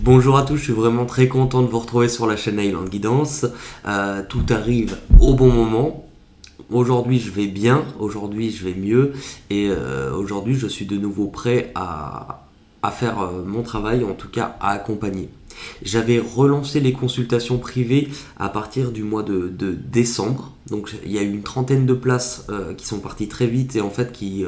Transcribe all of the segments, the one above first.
Bonjour à tous, je suis vraiment très content de vous retrouver sur la chaîne Island Guidance. Tout arrive au bon moment. Aujourd'hui je vais bien, aujourd'hui je vais mieux et aujourd'hui je suis de nouveau prêt à faire mon travail, en tout cas à accompagner. J'avais relancé les consultations privées à partir du mois de décembre. Donc il y a eu une trentaine de places qui sont parties très vite et en fait qui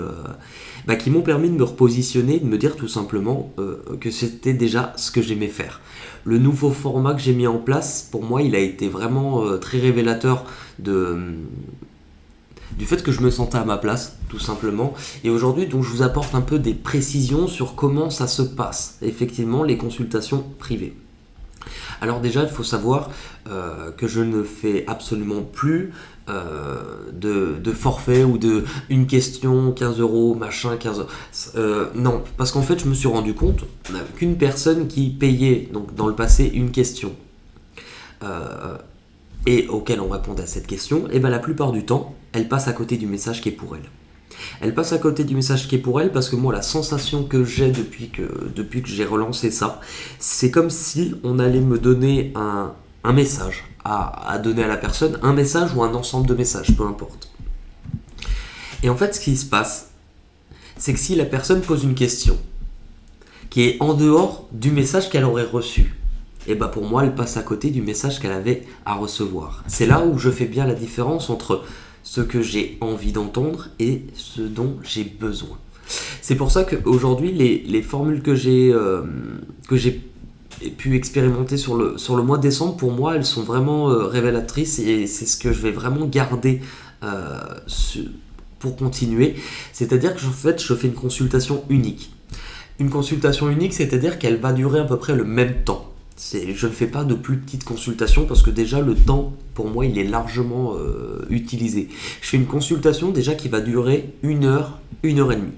m'ont permis de me repositionner, de me dire tout simplement que c'était déjà ce que j'aimais faire. Le nouveau format que j'ai mis en place, pour moi, il a été vraiment très révélateur du fait que je me sentais à ma place, tout simplement. Et aujourd'hui, donc, je vous apporte un peu des précisions sur comment ça se passe, effectivement, les consultations privées. Alors déjà, il faut savoir que je ne fais absolument plus de forfait ou de une question, 15 euros, machin, 15 euros. Non, parce qu'en fait, je me suis rendu compte qu'une personne qui payait, donc dans le passé, une question, et auquel on répondait à cette question, et bien la plupart du temps, elle passe à côté du message qui est pour elle. Elle passe à côté du message qui est pour elle parce que moi, la sensation que j'ai depuis que j'ai relancé ça, c'est comme si on allait me donner un message à donner à la personne, un message ou un ensemble de messages, peu importe. Et en fait, ce qui se passe, c'est que si la personne pose une question qui est en dehors du message qu'elle aurait reçu, et bah pour moi, elle passe à côté du message qu'elle avait à recevoir. C'est là où je fais bien la différence entre ce que j'ai envie d'entendre et ce dont j'ai besoin. C'est pour ça qu'aujourd'hui, les formules que j'ai pu expérimenter sur le mois de décembre, pour moi, elles sont vraiment révélatrices et c'est ce que je vais vraiment garder euh, pour continuer. C'est-à-dire que en fait, je fais une consultation unique. Une consultation unique, c'est-à-dire qu'elle va durer à peu près le même temps. Je ne fais pas de plus petites consultations parce que déjà le temps pour moi il est largement utilisé. Je fais une consultation déjà qui va durer 1 heure, 1 heure et demie.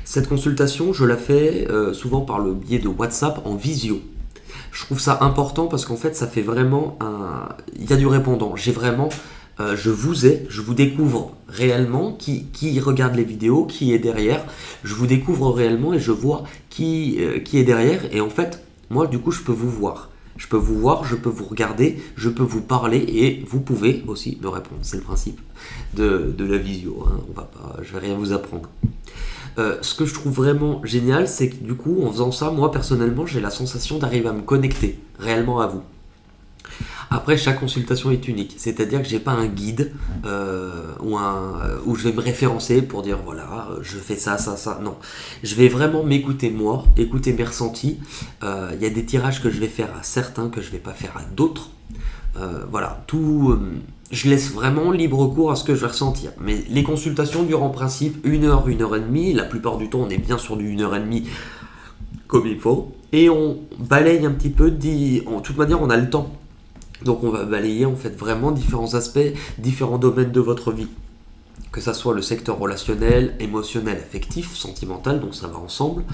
Cette consultation je la fais souvent par le biais de WhatsApp en visio. Je trouve ça important parce qu'en fait ça fait vraiment il y a du répondant. J'ai vraiment je vous découvre réellement qui regarde les vidéos, qui est derrière. Je vous découvre réellement et je vois qui est derrière et en fait moi, du coup, je peux vous voir. Je peux vous voir, je peux vous regarder, je peux vous parler et vous pouvez aussi me répondre. C'est le principe de la visio. Hein. Je vais rien vous apprendre. Ce que je trouve vraiment génial, c'est que du coup, en faisant ça, moi personnellement, j'ai la sensation d'arriver à me connecter réellement à vous. Après, chaque consultation est unique, c'est-à-dire que j'ai pas un guide où je vais me référencer pour dire voilà, je fais ça, ça, ça. Non, je vais vraiment m'écouter moi, écouter mes ressentis. Il y a des tirages que je vais faire à certains que je vais pas faire à d'autres. Voilà, tout. Je laisse vraiment libre cours à ce que je vais ressentir. Mais les consultations durent en principe 1 heure, 1 heure et demie. La plupart du temps, on est bien sur du 1 heure et demie comme il faut. Et on balaye un petit peu. En toute manière, on a le temps. Donc on va balayer en fait vraiment différents aspects, différents domaines de votre vie. Que ça soit le secteur relationnel, émotionnel, affectif, sentimental, donc ça va ensemble,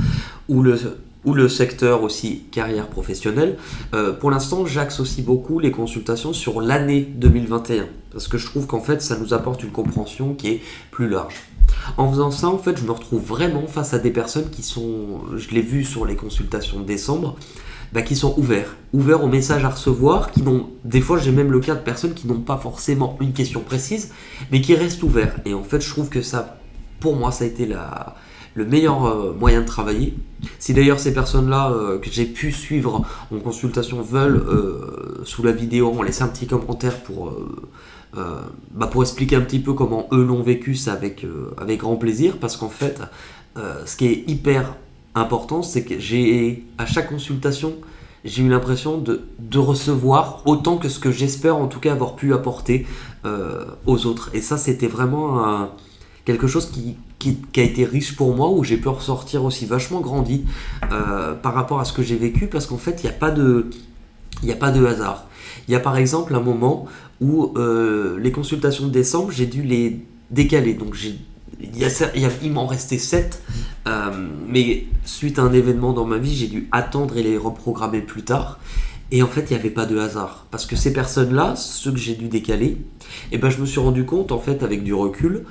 ou le secteur aussi carrière professionnelle. Pour l'instant, j'axe aussi beaucoup les consultations sur l'année 2021, parce que je trouve qu'en fait, ça nous apporte une compréhension qui est plus large. En faisant ça, en fait, je me retrouve vraiment face à des personnes qui sont, je l'ai vu sur les consultations de décembre, qui sont ouverts aux messages à recevoir, des fois j'ai même le cas de personnes qui n'ont pas forcément une question précise, mais qui restent ouverts. Et en fait, je trouve que ça, pour moi, ça a été le meilleur moyen de travailler. Si d'ailleurs ces personnes-là que j'ai pu suivre en consultation veulent, sous la vidéo, on laisse un petit commentaire pour expliquer un petit peu comment eux l'ont vécu, c'est avec grand plaisir, parce qu'en fait, ce qui est hyper important, c'est que à chaque consultation, j'ai eu l'impression de recevoir autant que ce que j'espère en tout cas avoir pu apporter aux autres. Et ça, c'était vraiment quelque chose qui a été riche pour moi, où j'ai pu ressortir aussi vachement grandi par rapport à ce que j'ai vécu, parce qu'en fait, il n'y a pas de hasard. Il y a par exemple un moment où les consultations de décembre, j'ai dû les décaler. Donc il m'en restait 7, mais suite à un événement dans ma vie, j'ai dû attendre et les reprogrammer plus tard. Et en fait, il n'y avait pas de hasard. Parce que ces personnes-là, ceux que j'ai dû décaler, je me suis rendu compte, en fait, avec du recul,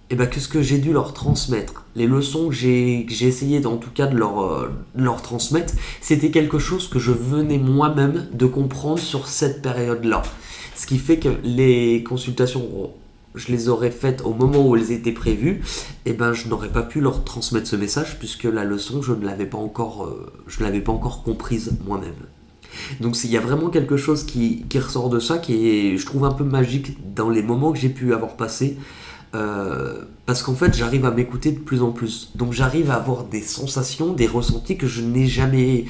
et ben, que ce que j'ai dû leur transmettre, les leçons que j'ai essayé en tout cas de leur transmettre, c'était quelque chose que je venais moi-même de comprendre sur cette période-là. Ce qui fait que les consultations, je les aurais faites au moment où elles étaient prévues, et ben je n'aurais pas pu leur transmettre ce message puisque la leçon, je ne l'avais pas encore comprise moi-même. Donc il y a vraiment quelque chose qui ressort de ça, qui est, je trouve, un peu magique dans les moments que j'ai pu avoir passés. Parce qu'en fait, j'arrive à m'écouter de plus en plus. Donc j'arrive à avoir des sensations, des ressentis que je n'ai jamais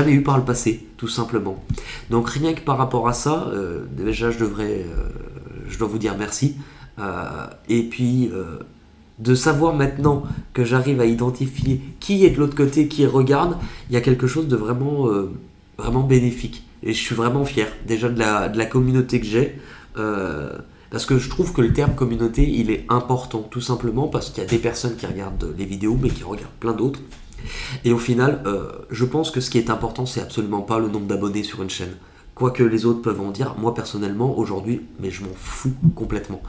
eu par le passé, tout simplement. Donc rien que par rapport à ça, déjà je dois vous dire merci. Et puis de savoir maintenant que j'arrive à identifier qui est de l'autre côté, qui regarde, il y a quelque chose de vraiment bénéfique. Et je suis vraiment fier déjà de la communauté que j'ai. Parce que je trouve que le terme communauté, il est important, tout simplement parce qu'il y a des personnes qui regardent les vidéos, mais qui regardent plein d'autres. Et au final, je pense que ce qui est important, c'est absolument pas le nombre d'abonnés sur une chaîne. Quoi que les autres peuvent en dire, moi personnellement, aujourd'hui, mais je m'en fous complètement.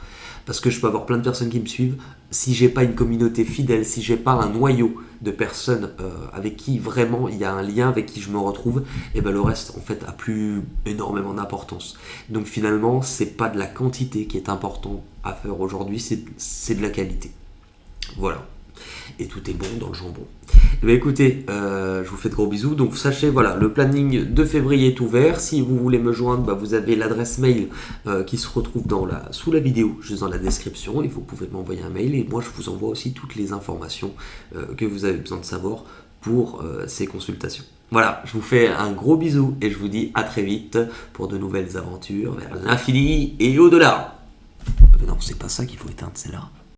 Parce que je peux avoir plein de personnes qui me suivent. Si j'ai pas une communauté fidèle, si j'ai pas un noyau de personnes avec qui vraiment il y a un lien, avec qui je me retrouve, et ben le reste en fait a plus énormément d'importance. Donc finalement, c'est pas de la quantité qui est important à faire aujourd'hui, c'est de la qualité. Voilà. Et tout est bon dans le jambon. Eh bien, écoutez, je vous fais de gros bisous. Donc sachez, voilà, le planning de février est ouvert. Si vous voulez me joindre, bah, vous avez l'adresse mail qui se retrouve sous la vidéo, juste dans la description. Et vous pouvez m'envoyer un mail. Et moi, je vous envoie aussi toutes les informations que vous avez besoin de savoir pour ces consultations. Voilà, je vous fais un gros bisou et je vous dis à très vite pour de nouvelles aventures vers l'infini et au-delà. Mais non, c'est pas ça qu'il faut éteindre, c'est là.